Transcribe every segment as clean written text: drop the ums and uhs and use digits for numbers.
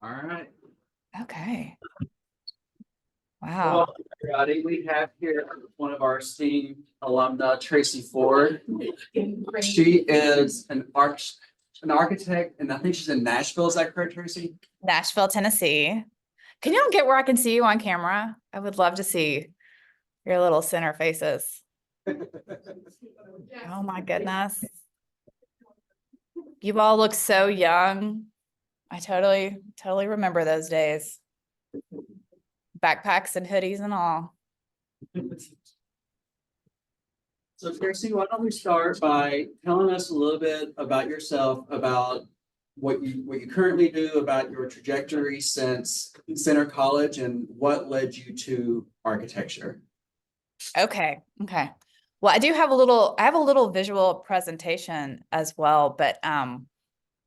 All right. Okay. Well, Wow. everybody, we have here one of our esteemed alumna, Tracy Ford. She is an architect, and I think she's in Nashville. Is that correct, Tracy? Nashville, Tennessee. Can you get where I can see you on camera? I would love to see your little center faces. Oh my goodness. You all look so young. I totally remember those days. Backpacks and hoodies and all. So, Tracy, why don't we start by telling us a little bit about yourself, about what you currently do, about your trajectory since Center College, and what led you to architecture. Okay. Okay. Well, I have a little visual presentation as well, but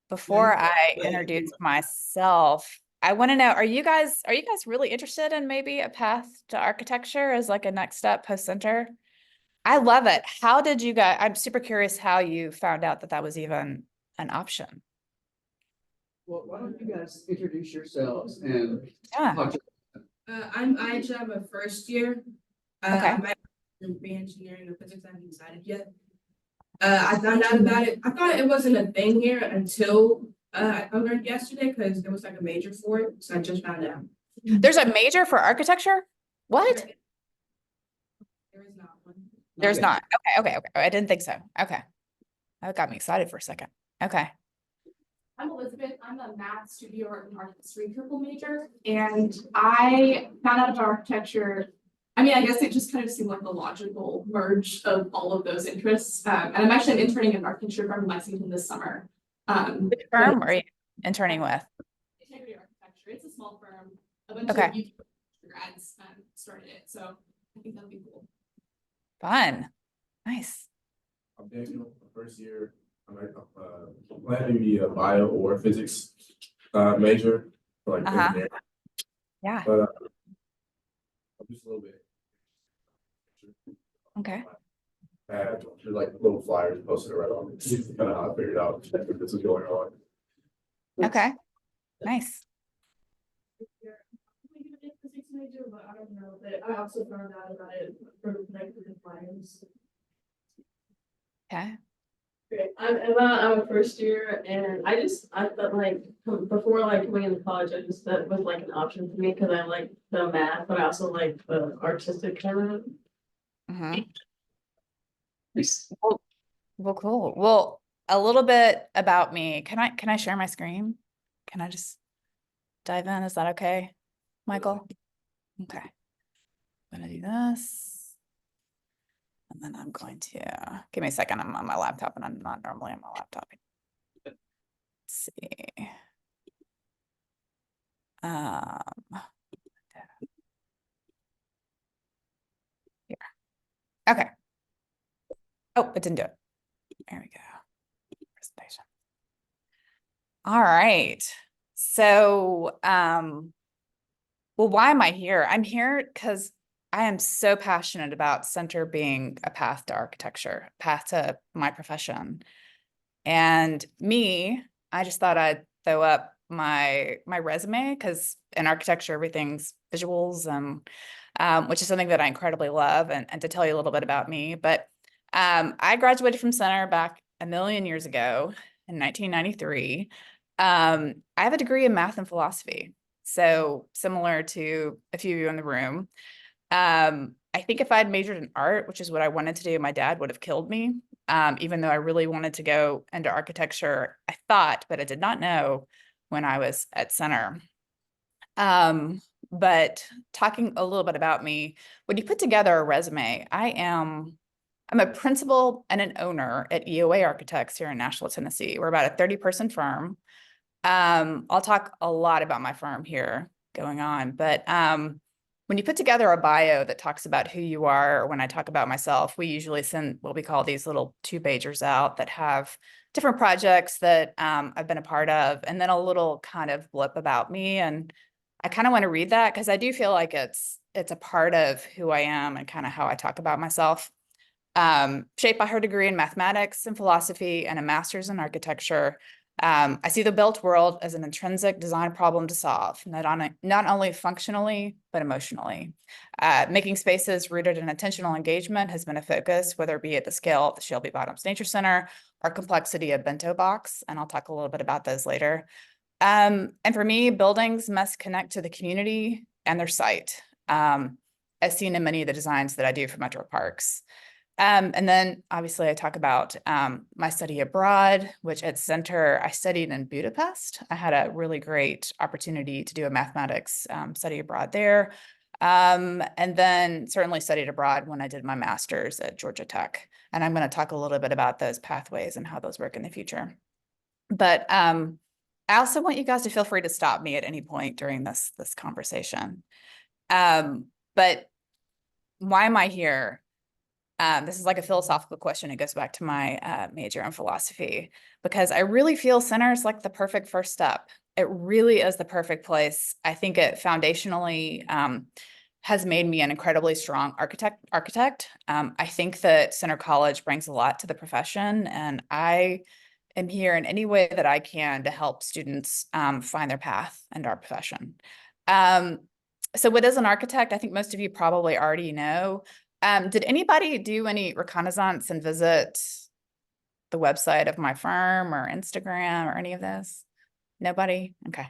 before I introduce myself, I want to know, are you guys really interested in maybe a path to architecture as like a next step post center? I love it. How did you guys, I'm super curious how you found out that that was even an option. Well, why don't you guys introduce yourselves and Yeah. talk to I'm a first year. Okay. I'm in re-engineering or physics. I haven't decided yet. I found out about it. I thought it wasn't a thing here until I learned yesterday because there was like a major for it. So I just found out. There's a major for architecture? What? There is not one. There's Okay. not. Okay. I didn't think so. Okay. That got me excited for a second. Okay. I'm Elizabeth. I'm a math studio art and art history triple major, and I found out about architecture. I mean, I guess it just kind of seemed like a logical merge of all of those interests. And I'm actually interning in architecture from Lexington this summer. Which firm are you interning with? Integrity Architecture. It's a small firm. A bunch Okay. of UK grads started it, so I think that'll be cool. Fun. Nice. I'm Daniel, first year. I'm planning to be a bio or physics major for like engineering. Yeah. But I'm just a little bit. Okay. There's like little flyers posted around on it. It's kind of how I figured out that this is going on. Okay. Nice. Physics major, but I don't know. But I also found out about it from connected with friends. Okay. Great. I'm Emma. I'm a first year, and I thought like before like coming into college, I just that was like an option for me because I like the math, but I also like the artistic kind of. Mhm. Well, cool. Well, a little bit about me. Can I share my screen? Can I just dive in? Is that okay, Michael? Okay. I'm gonna do this. And then I'm going to give me a second. I'm on my laptop and I'm not normally on my laptop. Let's see. Here. Okay. Oh, it didn't do it. There we go. Presentation. All right. So, well, why am I here? I'm here because I am so passionate about Center being a path to architecture, path to my profession. And me, I just thought I'd throw up my resume because in architecture, everything's visuals and which is something that I incredibly love and to tell you a little bit about me. But I graduated from Center back a million years ago in 1993. I have a degree in math and philosophy. So similar to a few of you in the room. I think if I'd majored in art, which is what I wanted to do, my dad would have killed me. Even though I really wanted to go into architecture, I thought, but I did not know when I was at Center. But talking a little bit about me, when you put together a resume, I'm a principal and an owner at EOA Architects here in Nashville, Tennessee. We're about a 30-person firm. I'll talk a lot about my firm here going on, but when you put together a bio that talks about who you are, or when I talk about myself, we usually send what we call these little 2-pagers out that have different projects that I've been a part of, and then a little kind of blip about me. And I kind of want to read that because I do feel like it's a part of who I am and kind of how I talk about myself. Shaped by her degree in mathematics and philosophy and a master's in architecture, I see the built world as an intrinsic design problem to solve, not only functionally, but emotionally. Making spaces rooted in intentional engagement has been a focus, whether it be at the scale of the Shelby Bottoms Nature Center or complexity of Bento Box, and I'll talk a little bit about those later. And for me, buildings must connect to the community and their site, as seen in many of the designs that I do for Metro Parks. And then obviously I talk about my study abroad, which at Center I studied in Budapest. I had a really great opportunity to do a mathematics study abroad there. And then certainly studied abroad when I did my master's at Georgia Tech. And I'm going to talk a little bit about those pathways and how those work in the future. But I also want you guys to feel free to stop me at any point during this conversation. But why am I here? This is like a philosophical question. It goes back to my major in philosophy, because I really feel Center is like the perfect first step. It really is the perfect place. I think it foundationally has made me an incredibly strong architect. I think that Center College brings a lot to the profession, and I am here in any way that I can to help students find their path in our profession. So what is an architect? I think most of you probably already know. Did anybody do any reconnaissance and visit the website of my firm or Instagram or any of this? Nobody? Okay.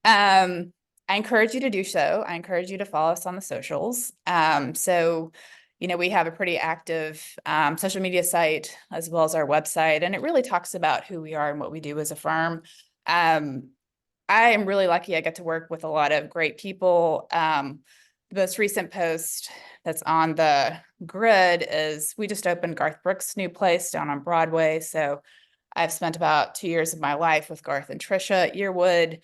I encourage you to do so. I encourage you to follow us on the socials. So, you know, we have a pretty active social media site as well as our website, and it really talks about who we are and what we do as a firm. I am really lucky. I get to work with a lot of great people. The most recent post that's on the grid is we just opened Garth Brooks' new place down on Broadway. So I've spent about 2 years of my life with Garth and Trisha at Yearwood,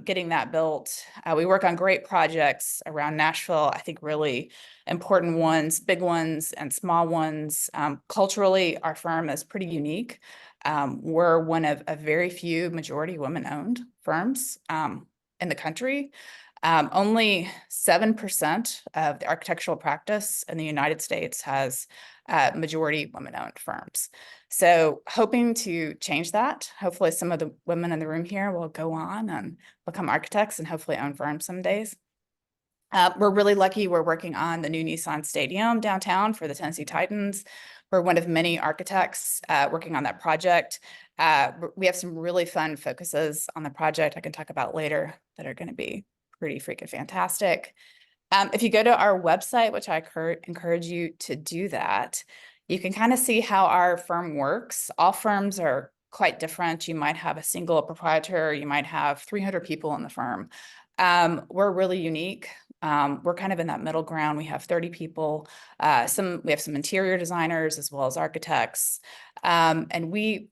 getting that built. We work on great projects around Nashville. I think really important ones, big ones and small ones. Culturally, our firm is pretty unique. We're one of a very few majority women-owned firms in the country. Only 7% of the architectural practice in the United States has majority women-owned firms. So hoping to change that. Hopefully some of the women in the room here will go on and become architects and hopefully own firms some days. We're really lucky. We're working on the new Nissan Stadium downtown for the Tennessee Titans. We're one of many architects working on that project. We have some really fun focuses on the project I can talk about later that are going to be pretty freaking fantastic. If you go to our website, which I encourage you to do that, you can kind of see how our firm works. All firms are quite different. You might have a single proprietor, you might have 300 people in the firm. We're really unique. We're kind of in that middle ground. We have 30 people. We have some interior designers as well as architects. And we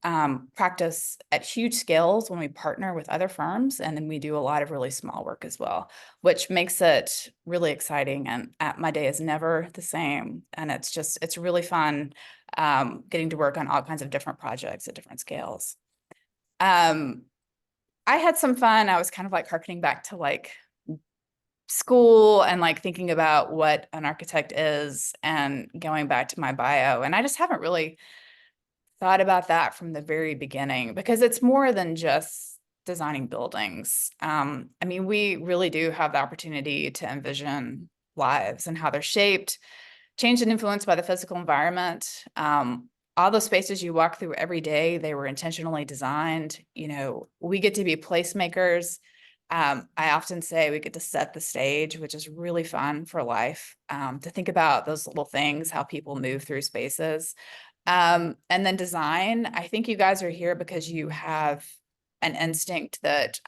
practice at huge scales when we partner with other firms. And then we do a lot of really small work as well, which makes it really exciting. And my day is never the same. And it's really fun getting to work on all kinds of different projects at different scales. I had some fun. I was kind of like harkening back to like school and like thinking about what an architect is and going back to my bio. And I just haven't really thought about that from the very beginning, because it's more than just designing buildings. I mean, we really do have the opportunity to envision lives and how they're shaped, changed and influenced by the physical environment. All those spaces you walk through every day, they were intentionally designed. You know, we get to be placemakers. I often say we get to set the stage, which is really fun for life, to think about those little things, how people move through spaces. And then design, I think you guys are here because you have an instinct that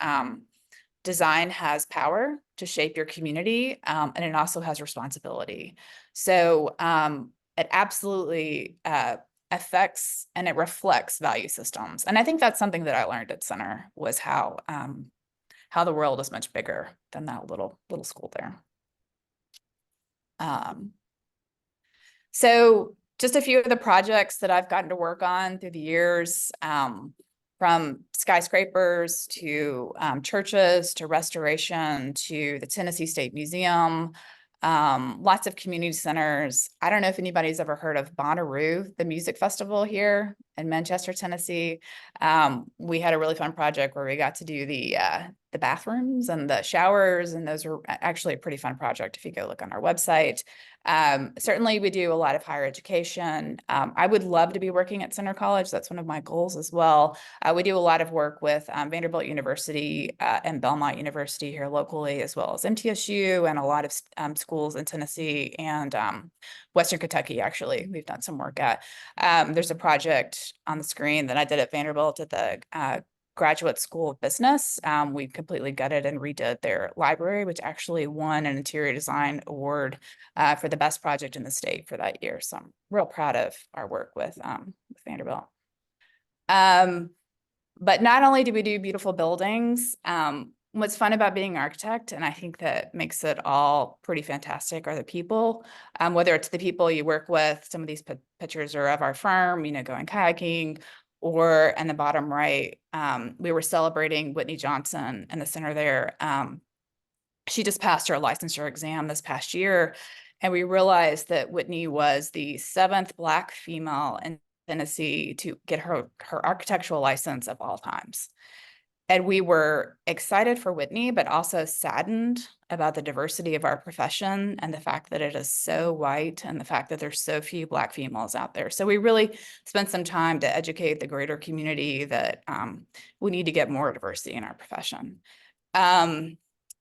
design has power to shape your community, and it also has responsibility. So it absolutely affects and it reflects value systems. And I think that's something that I learned at Center, was how the world is much bigger than that little school there. So just a few of the projects that I've gotten to work on through the years, from skyscrapers to churches to restoration to the Tennessee State Museum, lots of community centers. I don't know if anybody's ever heard of Bonnaroo, the music festival here in Manchester, Tennessee. We had a really fun project where we got to do the bathrooms and the showers, and those were actually a pretty fun project if you go look on our website. Certainly we do a lot of higher education. I would love to be working at Center College. That's one of my goals as well. We do a lot of work with Vanderbilt University and Belmont University here locally, as well as MTSU and a lot of schools in Tennessee and Western Kentucky, actually, we've done some work at. There's a project on the screen that I did at Vanderbilt at the Graduate School of Business. We completely gutted and redid their library, which actually won an interior design award for the best project in the state for that year. So I'm real proud of our work with Vanderbilt. But not only do we do beautiful buildings, what's fun about being an architect, and I think that makes it all pretty fantastic, are the people. Whether it's the people you work with, some of these pictures are of our firm, you know, going kayaking, or in the bottom right, we were celebrating Whitney Johnson in the center there. She just passed her licensure exam this past year, and we realized that Whitney was the 7th Black female in Tennessee to get her architectural license of all times. And we were excited for Whitney, but also saddened about the diversity of our profession and the fact that it is so white and the fact that there's so few Black females out there. So we really spent some time to educate the greater community that we need to get more diversity in our profession.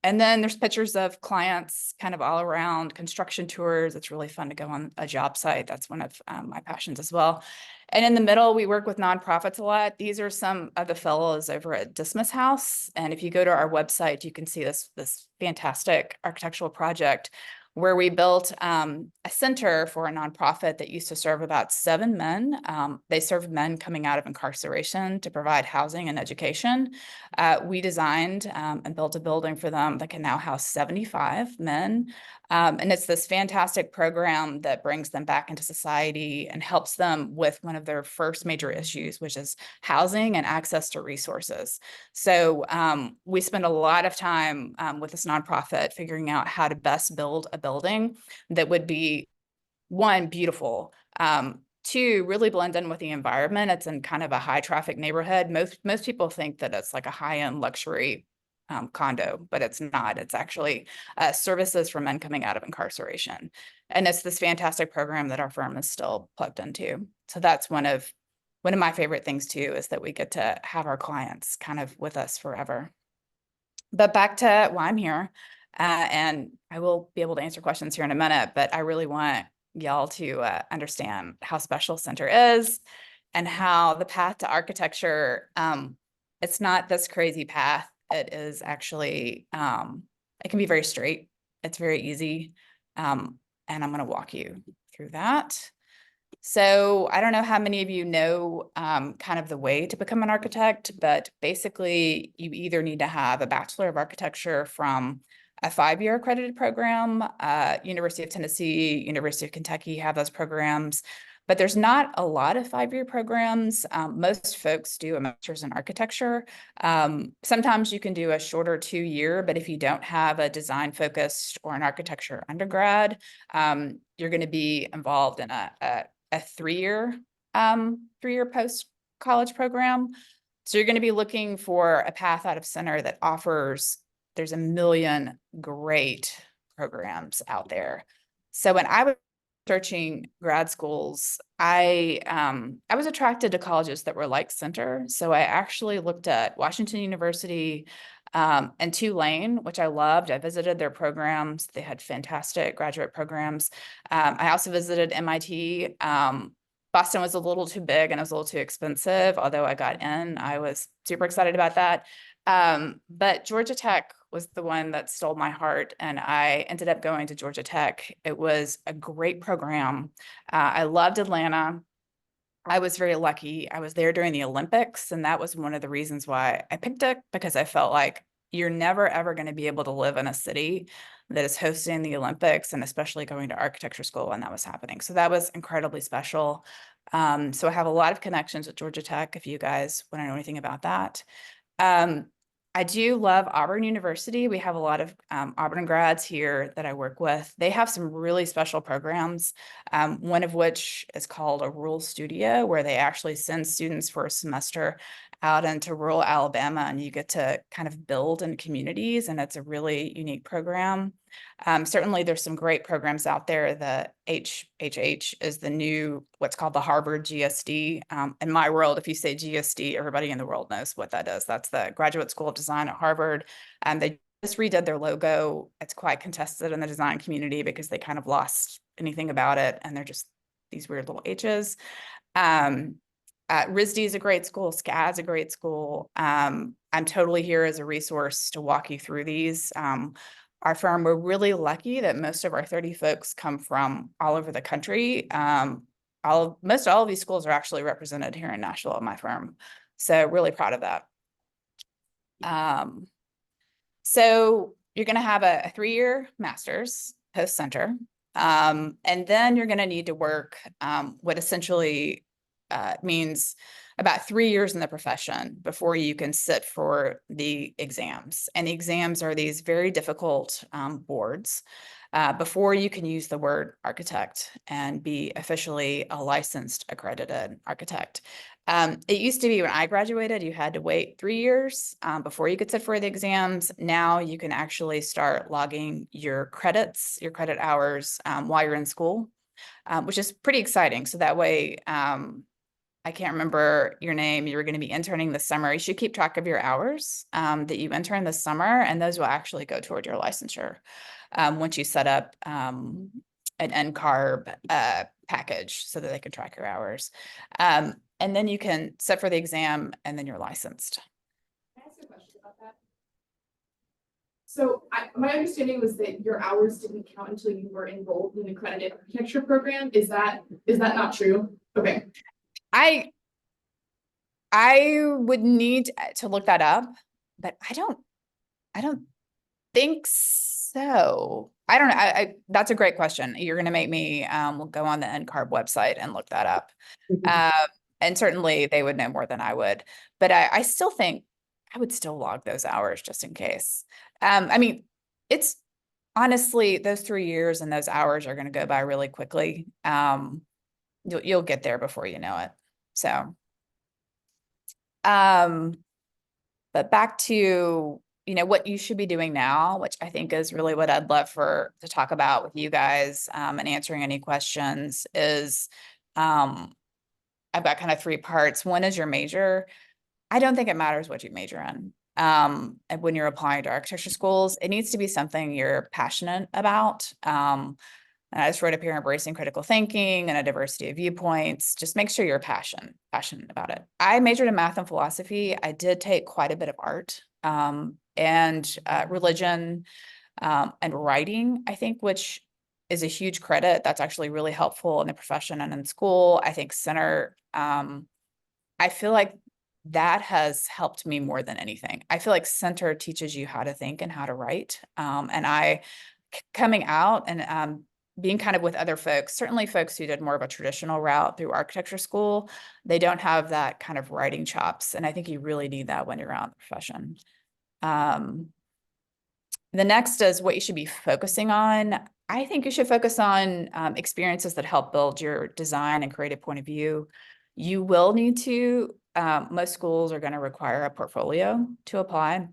And then there's pictures of clients kind of all around, construction tours. It's really fun to go on a job site. That's one of my passions as well. And in the middle, we work with nonprofits a lot. These are some of the fellows over at Dismas House. And if you go to our website, you can see this fantastic architectural project where we built a center for a nonprofit that used to serve about 7 men. They served men coming out of incarceration to provide housing and education. We designed and built a building for them that can now house 75 men. And it's this fantastic program that brings them back into society and helps them with one of their first major issues, which is housing and access to resources. So we spend a lot of time with this nonprofit figuring out how to best build a building that would be, one, beautiful, 2, really blend in with the environment. It's in kind of a high traffic neighborhood. Most people think that it's like a high-end luxury condo, but it's not. It's actually services for men coming out of incarceration. And it's this fantastic program that our firm is still plugged into. So that's one of my favorite things too, is that we get to have our clients kind of with us forever. But back to why I'm here, and I will be able to answer questions here in a minute, but I really want y'all to understand how special Center is and how the path to architecture, it's not this crazy path. It is actually, it can be very straight. It's very easy. And I'm going to walk you through that. So I don't know how many of you know kind of the way to become an architect, but basically you either need to have a Bachelor of Architecture from a 5-year accredited program. University of Tennessee, University of Kentucky have those programs. But there's not a lot of 5-year programs. Most folks do a master's in architecture. Sometimes you can do a shorter 2-year, but if you don't have a design focused or an architecture undergrad, you're going to be involved in a 3-year post-college program. So you're going to be looking for a path out of Center that offers, there's a million great programs out there. So when I was searching grad schools, I was attracted to colleges that were like Center. So I actually looked at Washington University and Tulane, which I loved. I visited their programs. They had fantastic graduate programs. I also visited MIT. Boston was a little too big and it was a little too expensive. Although I got in, I was super excited about that. But Georgia Tech was the one that stole my heart, and I ended up going to Georgia Tech. It was a great program. I loved Atlanta. I was very lucky. I was there during the Olympics, and that was one of the reasons why I picked it, because I felt like you're never, ever going to be able to live in a city that is hosting the Olympics, and especially going to architecture school when that was happening. So that was incredibly special. So I have a lot of connections at Georgia Tech, if you guys want to know anything about that. I do love Auburn University. We have a lot of Auburn grads here that I work with. They have some really special programs, one of which is called a Rural Studio, where they actually send students for a semester out into rural Alabama, and you get to kind of build in communities, and it's a really unique program. Certainly there's some great programs out there. The HHH is the new, what's called the Harvard GSD. In my world, if you say GSD, everybody in the world knows what that is. That's the Graduate School of Design at Harvard. They just redid their logo. It's quite contested in the design community because they kind of lost anything about it, and they're just these weird little H's. RISD is a great school. SCAD is a great school. I'm totally here as a resource to walk you through these. Our firm, we're really lucky that most of our 30 folks come from all over the country. Most all of these schools are actually represented here in Nashville at my firm. So really proud of that. So you're going to have a 3-year master's post-center. And then you're going to need to work what essentially means about 3 years in the profession before you can sit for the exams. And the exams are these very difficult boards before you can use the word architect and be officially a licensed accredited architect. It used to be when I graduated, you had to wait 3 years before you could sit for the exams. Now you can actually start logging your credits, your credit hours while you're in school, which is pretty exciting. So that way, I can't remember your name. You were going to be interning this summer. You should keep track of your hours that you intern this summer, and those will actually go toward your licensure once you set up an NCARB package so that they can track your hours. And then you can sit for the exam, and then you're licensed. Can I ask a question about that? So my understanding was that your hours didn't count until you were enrolled in the accredited architecture program. Is that not true? Okay. I would need to look that up, but I don't think so. I don't know. That's a great question. You're going to make me go on the NCARB website and look that up. And certainly they would know more than I would, but I still think I would still log those hours just in case. I mean, it's honestly, those 3 years and those hours are going to go by really quickly. You'll get there before you know it. So, but back to, what you should be doing now, which I think is really what I'd love to talk about with you guys, and answering any questions is, I've got kind of 3 parts. One is your major. I don't think it matters what you major in. And when you're applying to architecture schools, it needs to be something you're passionate about. And I just wrote up here, embracing critical thinking and a diversity of viewpoints. Just make sure you're passionate about it. I majored in math and philosophy. I did take quite a bit of art and religion and writing, I think, which is a huge credit. That's actually really helpful in the profession and in school. I think center, I feel like that has helped me more than anything. I feel like center teaches you how to think and how to write. And coming out and being kind of with other folks, certainly folks who did more of a traditional route through architecture school, they don't have that kind of writing chops. And I think you really need that when you're out in the profession. The next is what you should be focusing on. I think you should focus on experiences that help build your design and creative point of view. You will need to, most schools are going to require a portfolio to apply.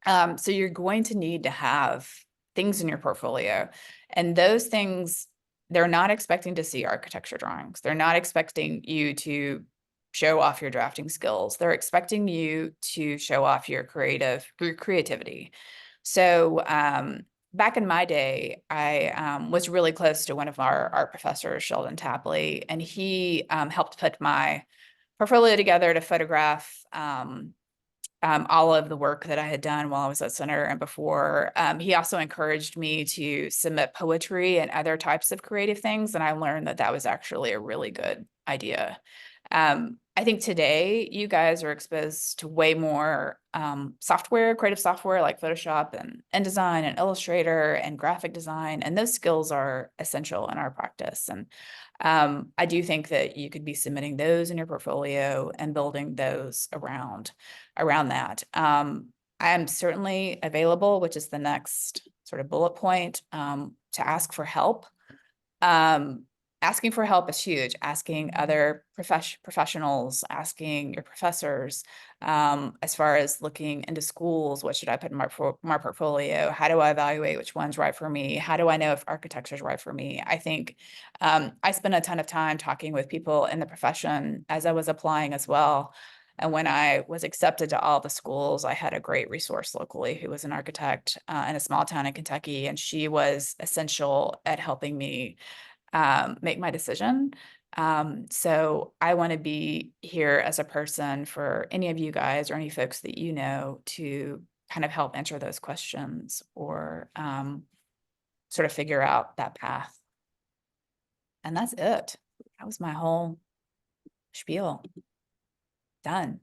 So you're going to need to have things in your portfolio. And those things, they're not expecting to see architecture drawings. They're not expecting you to show off your drafting skills. They're expecting you to show off your creativity. So back in my day, I was really close to one of our art professors, Sheldon Tapley, and he helped put my portfolio together to photograph all of the work that I had done while I was at center and before. He also encouraged me to submit poetry and other types of creative things, and I learned that that was actually a really good idea. I think today you guys are exposed to way more software, creative software like Photoshop and InDesign and Illustrator and graphic design, and those skills are essential in our practice. And I do think that you could be submitting those in your portfolio and building those around that. I am certainly available, which is the next sort of bullet point, to ask for help. Asking for help is huge. Asking other professionals, asking your professors, as far as looking into schools, what should I put in my portfolio? How do I evaluate which one's right for me? How do I know if architecture is right for me? I think I spent a ton of time talking with people in the profession as I was applying as well. And when I was accepted to all the schools, I had a great resource locally who was an architect in a small town in Kentucky, and she was essential at helping me make my decision. So I want to be here as a person for any of you guys or any folks that you know to kind of help answer those questions or sort of figure out that path. And that's it. That was my whole spiel. Done.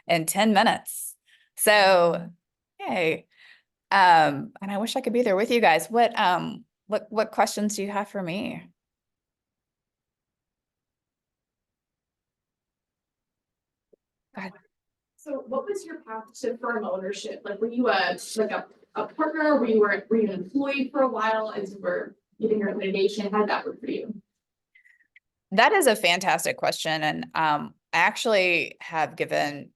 In 10 minutes. So, yay. And I wish I could be there with you guys. What questions do you have for me? So what was your path to firm ownership? Like, were you a partner? Were you an employee for a while as you were getting your accreditation? How did that work for you? That is a fantastic question. And I actually have given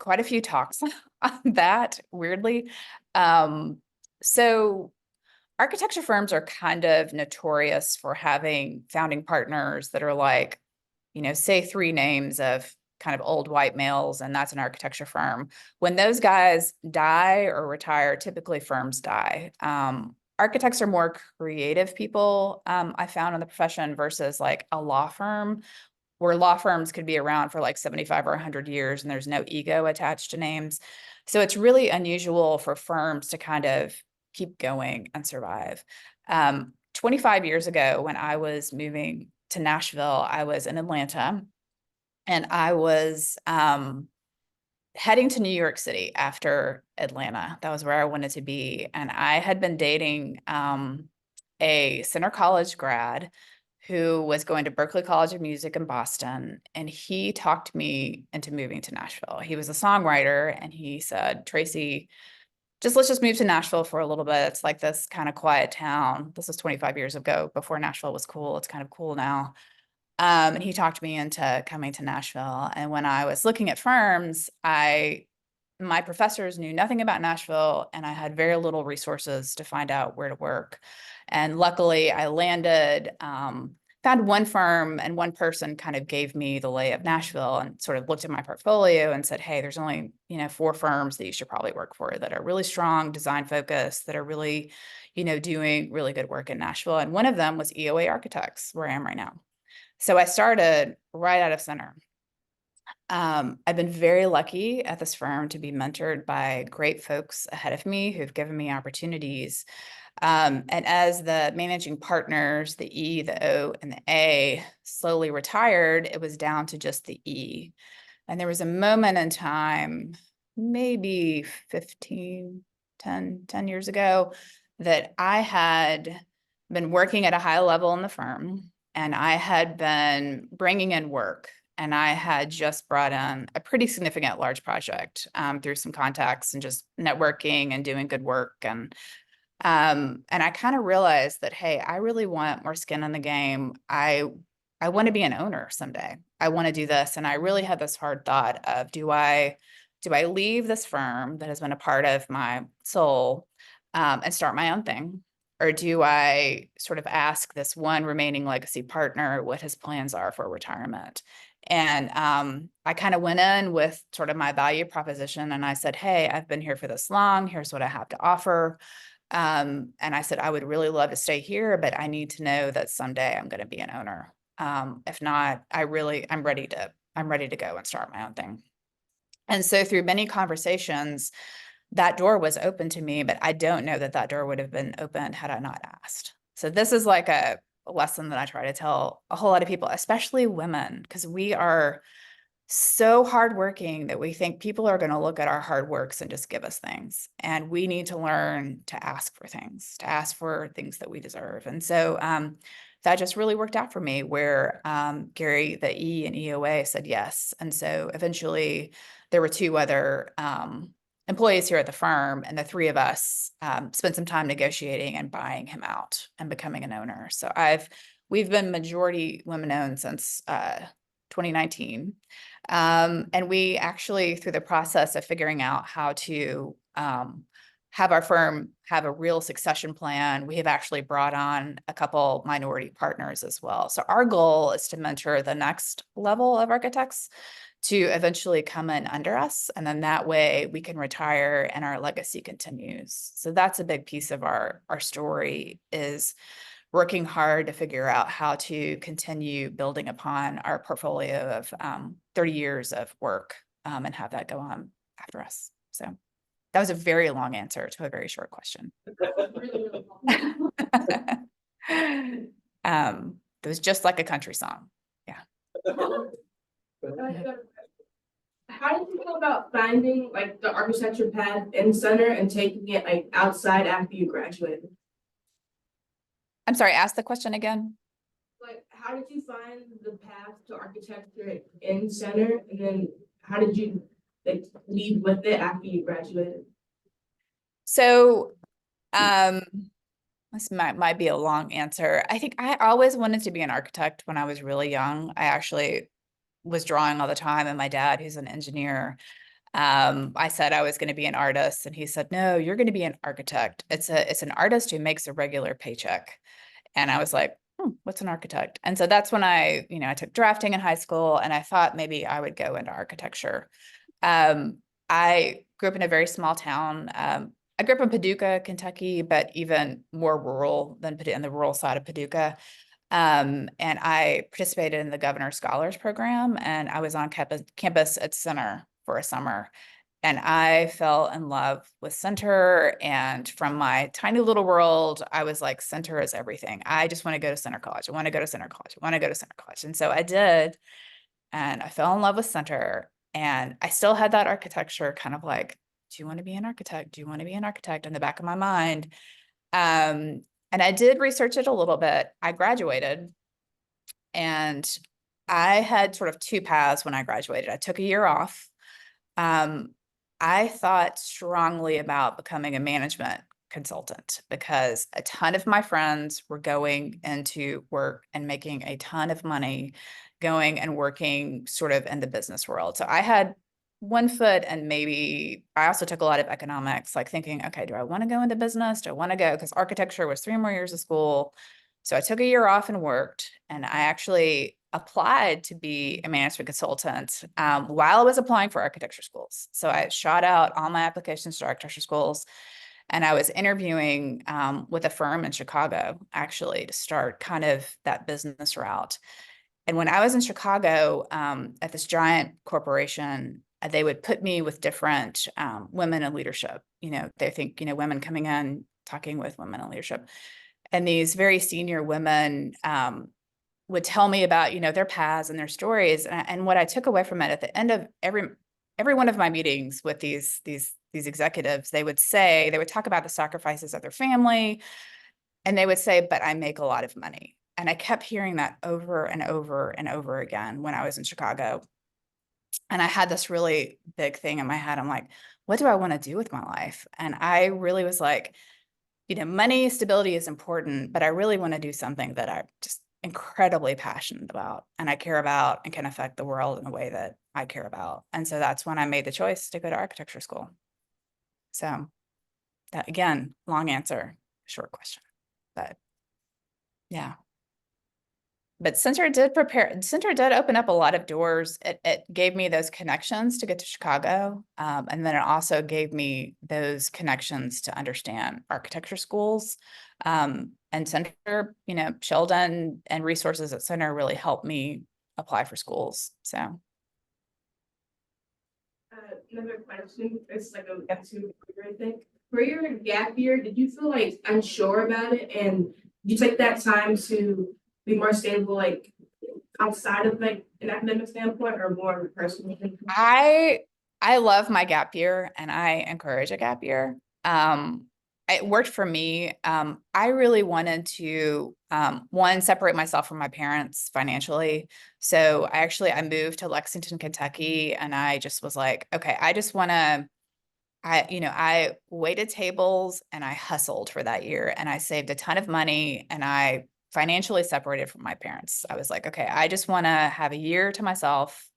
quite a few talks on that, weirdly. So architecture firms are kind of notorious for having founding partners that are like, say 3 names of kind of old white males, and that's an architecture firm. When those guys die or retire, typically firms die. Architects are more creative people, I found in the profession versus like a law firm, where law firms could be around for like 75 or 100 years and there's no ego attached to names. So it's really unusual for firms to kind of keep going and survive. 25 years ago, when I was moving to Nashville, I was in Atlanta and I was heading to New York City after Atlanta. That was where I wanted to be. And I had been dating a Center College grad who was going to Berklee College of Music in Boston. And he talked me into moving to Nashville. He was a songwriter and he said, Tracy, let's just move to Nashville for a little bit. It's like this kind of quiet town. This was 25 years ago, before Nashville was cool. It's kind of cool now. And he talked me into coming to Nashville. And when I was looking at firms, my professors knew nothing about Nashville and I had very little resources to find out where to work. And luckily I landed, found one firm, and one person kind of gave me the lay of Nashville and sort of looked at my portfolio and said, hey, there's only, 4 firms that you should probably work for that are really strong, design focused, that are really, doing really good work in Nashville. And one of them was EOA Architects, where I am right now. So I started right out of Center. I've been very lucky at this firm to be mentored by great folks ahead of me who've given me opportunities. And as the managing partners, the E, the O, and the A slowly retired, it was down to just the E. And there was a moment in time, maybe 10 years ago, that I had been working at a high level in the firm. And I had been bringing in work, and I had just brought in a pretty significant large project through some contacts and just networking and doing good work. And I kind of realized that, hey, I really want more skin in the game. I want to be an owner someday. I want to do this. And I really had this hard thought of, do I leave this firm that has been a part of my soul and start my own thing? Or do I sort of ask this one remaining legacy partner what his plans are for retirement? And I kind of went in with sort of my value proposition, and I said, hey, I've been here for this long. Here's what I have to offer. And I said, I would really love to stay here, but I need to know that someday I'm going to be an owner. If not, I'm ready to go and start my own thing. And so through many conversations, that door was open to me, but I don't know that door would have been opened had I not asked. So this is like a lesson that I try to tell a whole lot of people, especially women, because we are so hardworking that we think people are going to look at our hard works and just give us things. And we need to learn to ask for things that we deserve. And so that just really worked out for me where Gary, the E and EOA said yes. And so eventually there were two other employees here at the firm, and the three of us spent some time negotiating and buying him out and becoming an owner. So we've been majority women-owned since 2019. And we actually, through the process of figuring out how to have our firm have a real succession plan, we have actually brought on a couple minority partners as well. So our goal is to mentor the next level of architects to eventually come in under us. And then that way we can retire and our legacy continues. So that's a big piece of our story, is working hard to figure out how to continue building upon our portfolio of 30 years of work and have that go on after us. So that was a very long answer to a very short question. Really, really helpful. It was just like a country song. How did you feel about finding like the architecture path in center and taking it like outside after you graduated? I'm sorry, ask the question again. Like, how did you find the path to architecture in center, and then how did you like lead with it after you graduated? So, this might be a long answer. I think I always wanted to be an architect when I was really young. I actually was drawing all the time, and my dad, who's an engineer, I said I was going to be an artist, and he said, no, you're going to be an architect. It's an artist who makes a regular paycheck. And I was like, what's an architect? And so that's when I took drafting in high school, and I thought maybe I would go into architecture. I grew up in a very small town. I grew up in Paducah, Kentucky, but even more rural than Paducah, on the rural side of Paducah. And I participated in the Governor's Scholars Program, and I was on campus at Center for a summer. And I fell in love with Center. And from my tiny little world, I was like, Center is everything. I just want to go to Center College. I want to go to Center College. I want to go to Center College. And so I did. And I fell in love with Center. And I still had that architecture kind of like, do you want to be an architect? Do you want to be an architect in the back of my mind? And I did research it a little bit. I graduated, and I had sort of two paths when I graduated. I took a year off. I thought strongly about becoming a management consultant because a ton of my friends were going into work and making a ton of money going and working sort of in the business world. So I had one foot, and maybe I also took a lot of economics, like thinking, okay, do I want to go into business? Do I want to go? Because architecture was 3 more years of school. So I took a year off and worked, and I actually applied to be a management consultant while I was applying for architecture schools. So I shot out all my applications to architecture schools, and I was interviewing with a firm in Chicago, actually, to start kind of that business route. And when I was in Chicago at this giant corporation, they would put me with different women in leadership. They think, women coming in, talking with women in leadership. And these very senior women would tell me about, their paths and their stories. And what I took away from it at the end of every one of my meetings with these executives, they would talk about the sacrifices of their family. And they would say, but I make a lot of money. And I kept hearing that over and over and over again when I was in Chicago. And I had this really big thing in my head. I'm like, what do I want to do with my life? And I really was like, money, stability is important, but I really want to do something that I'm just incredibly passionate about, and I care about, and can affect the world in a way that I care about. And so that's when I made the choice to go to architecture school. So that, again, long answer, short question, but yeah. But Center did open up a lot of doors. It gave me those connections to get to Chicago. And then it also gave me those connections to understand architecture schools. And Center, Sheldon and resources at Center really helped me apply for schools. So. Another question, it's like a two-parter, I think. For your gap year, did you feel like unsure about it, and did you take that time to be more stable, like outside of like an academic standpoint, or more personal? I love my gap year, and I encourage a gap year. it worked for me. I really wanted to, one, separate myself from my parents financially. So I moved to Lexington, Kentucky, and I just was like, okay, I just want to, I waited tables and I hustled for that year, and I saved a ton of money, and I financially separated from my parents. I was like, okay, I just want to have a year to myself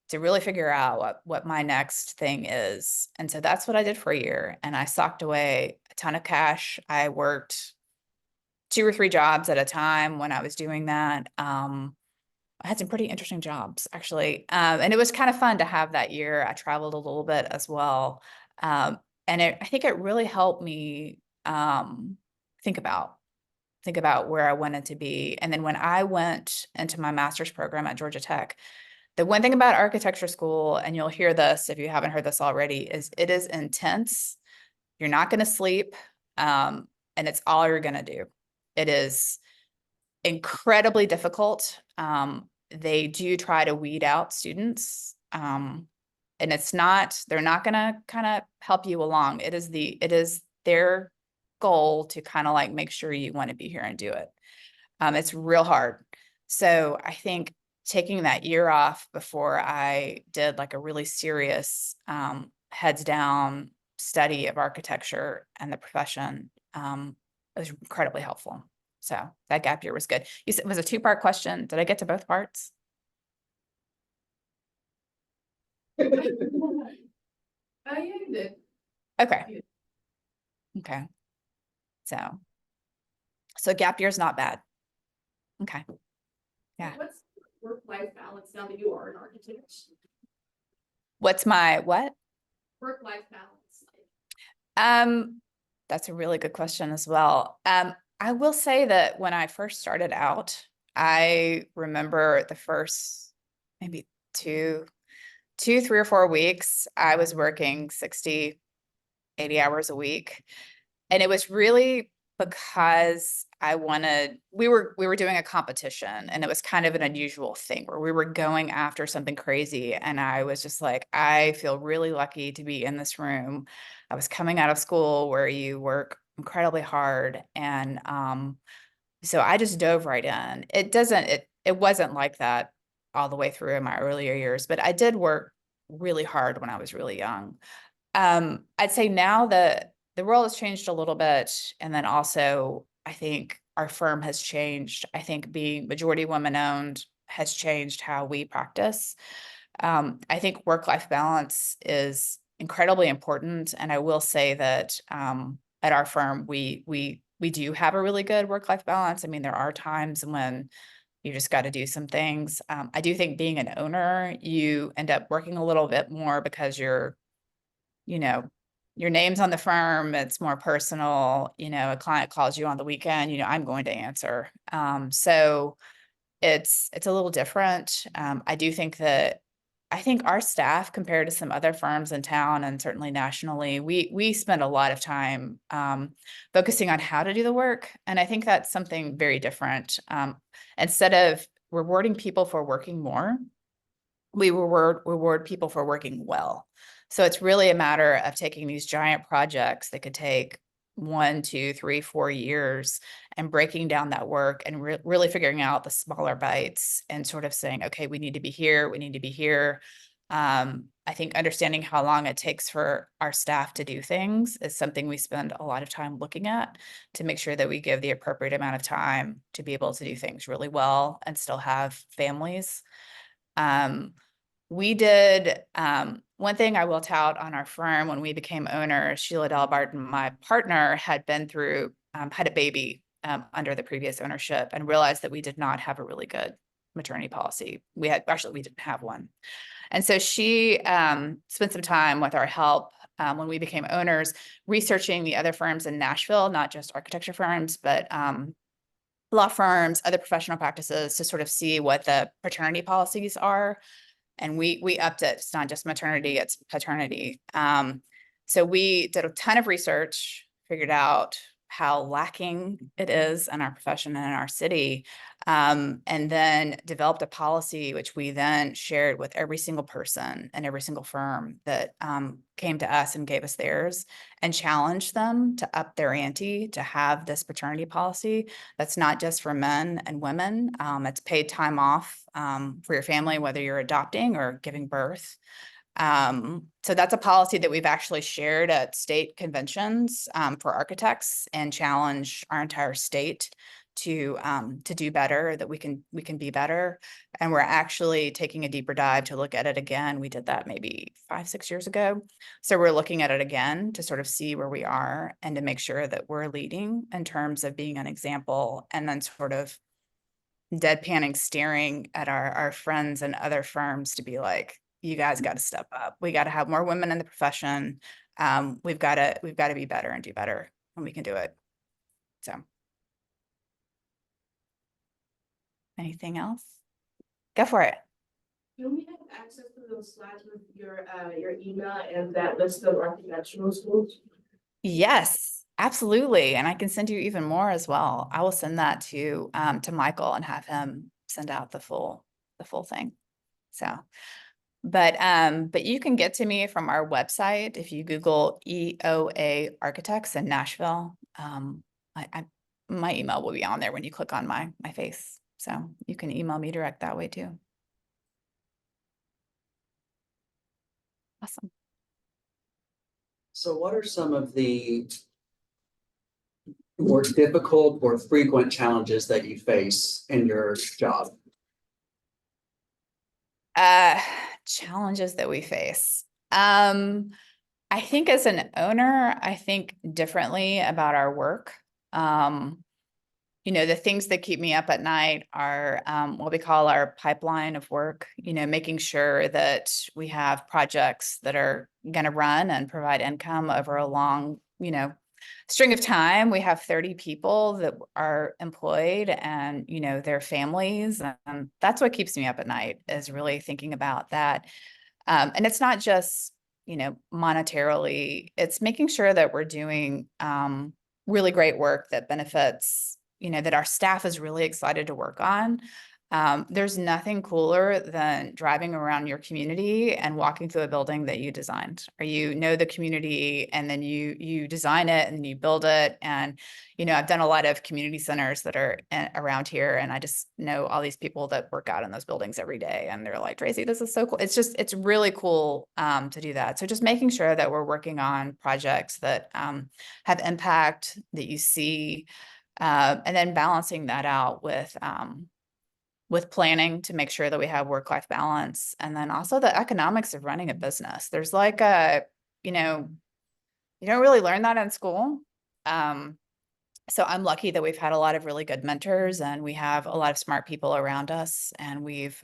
to really figure out what my next thing is. And so that's what I did for a year. And I socked away a ton of cash. I worked 2 or 3 jobs at a time when I was doing that. I had some pretty interesting jobs actually. And it was kind of fun to have that year. I traveled a little bit as well. Um, and I think it really helped me think about where I wanted to be. And then when I went into my master's program at Georgia Tech, the one thing about architecture school, and you'll hear this if you haven't heard this already, is it is intense. You're not going to sleep, and it's all you're going to do. It is incredibly difficult. They do try to weed out students, and they're not going to kind of help you along. It is their goal to kind of like make sure you want to be here and do it. It's real hard. So I think taking that year off before I did like a really serious heads down study of architecture and the profession was incredibly helpful. So that gap year was good. You said it was a 2-part question. Did I get to both parts? Oh, yeah, you did. Okay. Okay. So gap year is not bad. Okay. Yeah. What's work-life balance now that you are an architect? What's my what? Work-life balance. That's a really good question as well. I will say that when I first started out, I remember the first maybe 3 or 4 weeks, I was working 60, 80 hours a week. And it was really because we were doing a competition, and it was kind of an unusual thing where we were going after something crazy. And I was just like, I feel really lucky to be in this room. I was coming out of school where you work incredibly hard. And so I just dove right in. It wasn't like that all the way through in my earlier years, but I did work really hard when I was really young. I'd say now that the world has changed a little bit. And then also, I think our firm has changed. I think being majority women owned has changed how we practice. I think work-life balance is incredibly important. And I will say that at our firm, we do have a really good work-life balance. I mean, there are times when you just got to do some things. I do think being an owner, you end up working a little bit more because your name's on the firm, it's more personal, a client calls you on the weekend, I'm going to answer. So it's a little different. I think our staff, compared to some other firms in town and certainly nationally, we spend a lot of time focusing on how to do the work. And I think that's something very different. Instead of rewarding people for working more, we reward people for working well. So it's really a matter of taking these giant projects that could take 1, 2, 3, 4 years and breaking down that work and really figuring out the smaller bites and sort of saying, okay, we need to be here. We need to be here. I think understanding how long it takes for our staff to do things is something we spend a lot of time looking at to make sure that we give the appropriate amount of time to be able to do things really well and still have families. We did, one thing I will tout on our firm when we became owners, Sheila Delbarton, my partner, had been through, had a baby under the previous ownership and realized that we did not have a really good maternity policy. We didn't have one. And so she spent some time with our help when we became owners, researching the other firms in Nashville, not just architecture firms, but law firms, other professional practices, to sort of see what the paternity policies are. And we upped it. It's not just maternity, it's paternity. So we did a ton of research, figured out how lacking it is in our profession and in our city. And then developed a policy, which we then shared with every single person and every single firm that came to us and gave us theirs, and challenged them to up their ante to have this paternity policy that's not just for men and women. It's paid time off for your family, whether you're adopting or giving birth. So that's a policy that we've actually shared at state conventions for architects, and challenge our entire state to do better, that we can be better. And we're actually taking a deeper dive to look at it again. We did that maybe 5-6 years ago. So we're looking at it again to sort of see where we are and to make sure that we're leading in terms of being an example, and then sort of deadpanning, staring at our friends and other firms to be like, you guys got to step up. We got to have more women in the profession. We've got to be better and do better, and we can do it. So. Anything else? Go for it. Can we have access to those slides with your email and that list of architectural schools? Yes, absolutely. And I can send you even more as well. I will send that to Michael and have him send out the full thing. So, but you can get to me from our website. If you Google EOA Architects in Nashville, my email will be on there when you click on my face. So you can email me direct that way too. Awesome. So what are some of the more difficult or frequent challenges that you face in your job? Challenges that we face. I think as an owner, I think differently about our work. The things that keep me up at night are what we call our pipeline of work, making sure that we have projects that are going to run and provide income over a long, string of time. We have 30 people that are employed, and, their families. And that's what keeps me up at night, is really thinking about that. And it's not just, monetarily, it's making sure that we're doing really great work that benefits, that our staff is really excited to work on. There's nothing cooler than driving around your community and walking through a building that you designed, or the community, and then you design it and you build it. And, I've done a lot of community centers that are around here, and I just know all these people that work out in those buildings every day, and they're like, Tracy, this is so cool. It's really cool to do that. So just making sure that we're working on projects that have impact, that you see, and then balancing that out with planning to make sure that we have work-life balance. And then also the economics of running a business. There's like you don't really learn that in school. So I'm lucky that we've had a lot of really good mentors, and we have a lot of smart people around us, and we've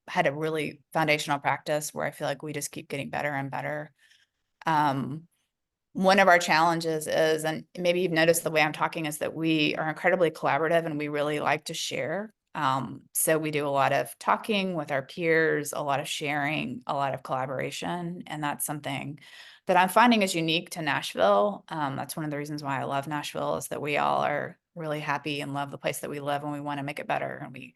had a really foundational practice where I feel like we just keep getting better and better. One of our challenges is, and maybe you've noticed the way I'm talking, is that we are incredibly collaborative and we really like to share. So we do a lot of talking with our peers, a lot of sharing, a lot of collaboration. And that's something that I'm finding is unique to Nashville. That's one of the reasons why I love Nashville, is that we all are really happy and love the place that we live, and we want to make it better. And we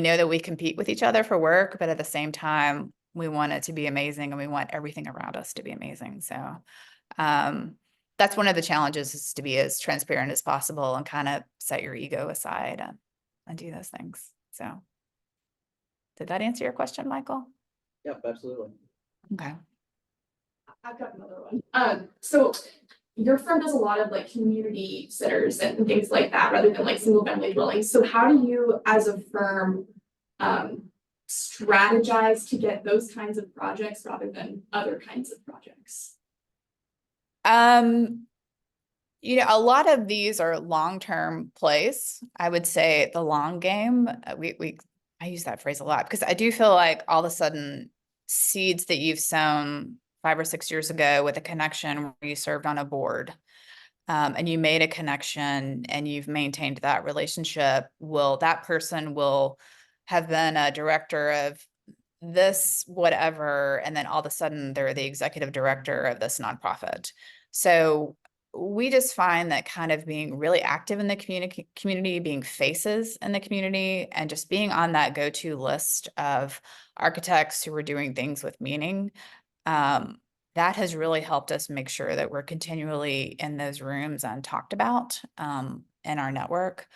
know that we compete with each other for work, but at the same time, we want it to be amazing, and we want everything around us to be amazing. So that's one of the challenges, is to be as transparent as possible and kind of set your ego aside and do those things. So did that answer your question, Michael? Yep, absolutely. Okay. I've got another one. So your firm does a lot of like community centers and things like that, rather than like single family dwellings. So how do you, as a firm, strategize to get those kinds of projects rather than other kinds of projects? A lot of these are long-term plays. I would say the long game, I use that phrase a lot, because I do feel like all of a sudden seeds that you've sown 5 or 6 years ago with a connection where you served on a board, and you made a connection and you've maintained that relationship, that person will have been a director of this, whatever, and then all of a sudden they're the executive director of this nonprofit. So we just find that kind of being really active in the community, being faces in the community, and just being on that go-to list of architects who are doing things with meaning, that has really helped us make sure that we're continually in those rooms and talked about in our network.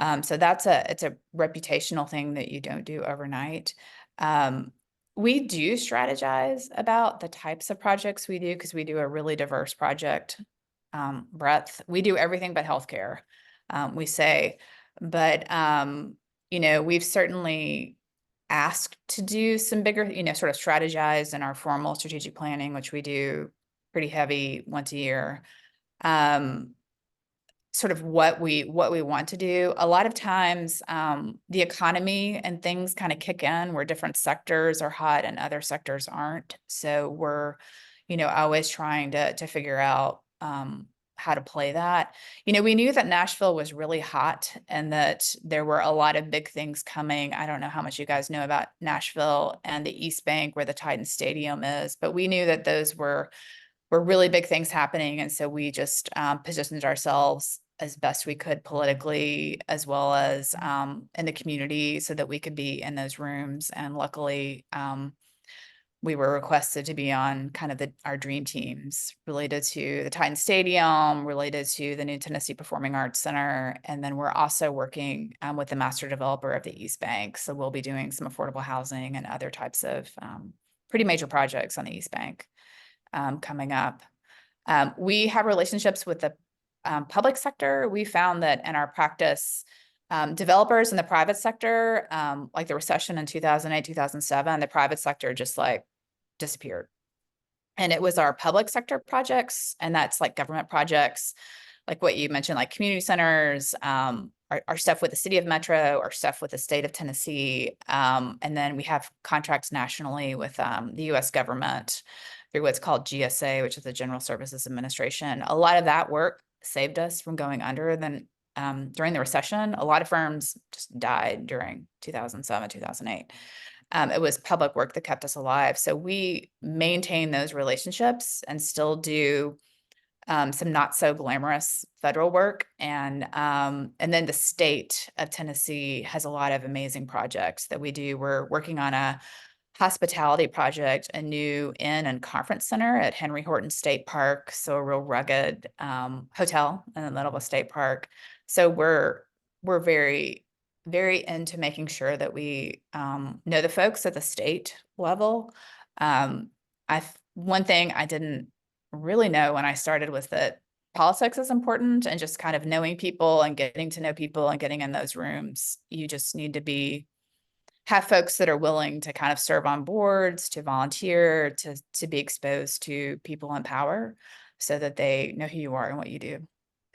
So it's a reputational thing that you don't do overnight. We do strategize about the types of projects we do because we do a really diverse project breadth. We do everything but healthcare, we say, but you know, we've certainly asked to do some bigger, you know, sort of strategize in our formal strategic planning, which we do pretty heavy once a year. Sort of what we want to do. A lot of times, the economy and things kind of kick in where different sectors are hot and other sectors aren't. So we're, you know, always trying to figure out how to play that. You know, we knew that Nashville was really hot and that there were a lot of big things coming. I don't know how much you guys know about Nashville and the East Bank where the Titan Stadium is, but we knew that those were really big things happening. And so we just positioned ourselves as best we could politically, as well as in the community, so that we could be in those rooms. And luckily, we were requested to be on kind of our dream teams related to the Titan Stadium, related to the new Tennessee Performing Arts Center. And then we're also working with the master developer of the East Bank. So we'll be doing some affordable housing and other types of pretty major projects on the East Bank coming up. We have relationships with the public sector. We found that in our practice, developers in the private sector, like the recession in 2008, 2007, the private sector just like disappeared. And it was our public sector projects, and that's like government projects, like what you mentioned, like community centers, our stuff with the city of Metro, our stuff with the state of Tennessee. And then we have contracts nationally with the US government through what's called GSA, which is the General Services Administration. A lot of that work saved us from going under. Then during the recession, a lot of firms just died during 2007, 2008. It was public work that kept us alive. So we maintain those relationships and still do some not so glamorous federal work. And then the state of Tennessee has a lot of amazing projects that we do. We're working on a hospitality project, a new inn and conference center at Henry Horton State Park. So a real rugged hotel in the middle of a state park. So we're very, very into making sure that we know the folks at the state level. One thing I didn't really know when I started was that politics is important, and just kind of knowing people and getting to know people and getting in those rooms. You just need to have folks that are willing to kind of serve on boards, to volunteer, to be exposed to people in power so that they know who you are and what you do.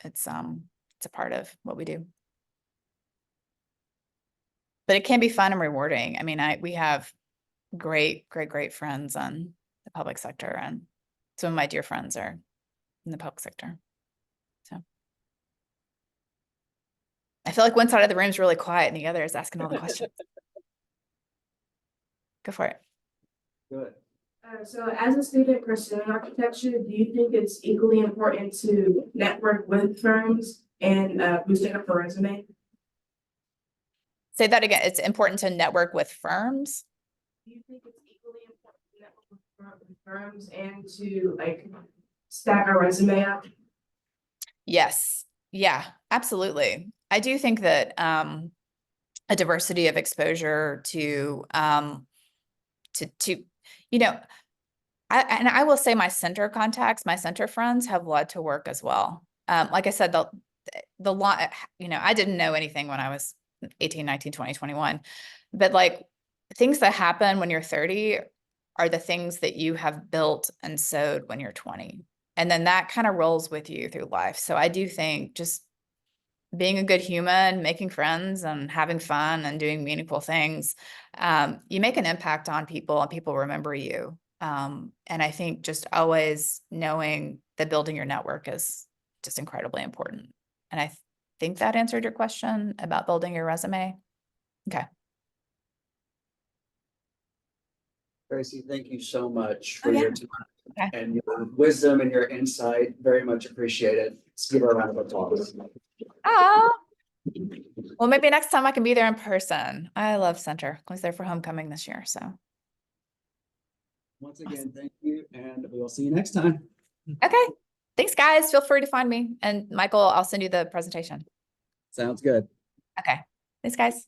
It's a part of what we do. But it can be fun and rewarding. I mean, we have great friends on the public sector, and some of my dear friends are in the public sector. So I feel like one side of the room is really quiet and the other is asking all the questions. Go for it. Good. So as a student pursuing architecture, do you think it's equally important to network with firms and boosting up the resume? Say that again. It's important to network with firms. Do you think it's equally important to network with firms and to like stack our resume up? Yes. Yeah, absolutely. I do think that a diversity of exposure to you know, I will say my center contacts, my center friends have led to work as well. Like I said, the lot, you know, I didn't know anything when I was 18, 19, 20, 21, but like things that happen when you're 30 are the things that you have built and sowed when you're 20. And then that kind of rolls with you through life. So I do think just being a good human, making friends and having fun and doing meaningful things, you make an impact on people and people remember you. And I think just always knowing that building your network is just incredibly important. And I think that answered your question about building your resume. Okay. Tracy, thank you so much Oh, for yeah. your time Okay. and your wisdom and your insight. Very much appreciated. Let's give her a round of applause. Oh. Well, maybe next time I can be there in person. I love Center. I was there for homecoming this year, so. Once again, thank you, and we will see you next time. Okay. Thanks, guys. Feel free to find me. And Michael, I'll send you the presentation. Sounds good. Okay. Thanks, guys.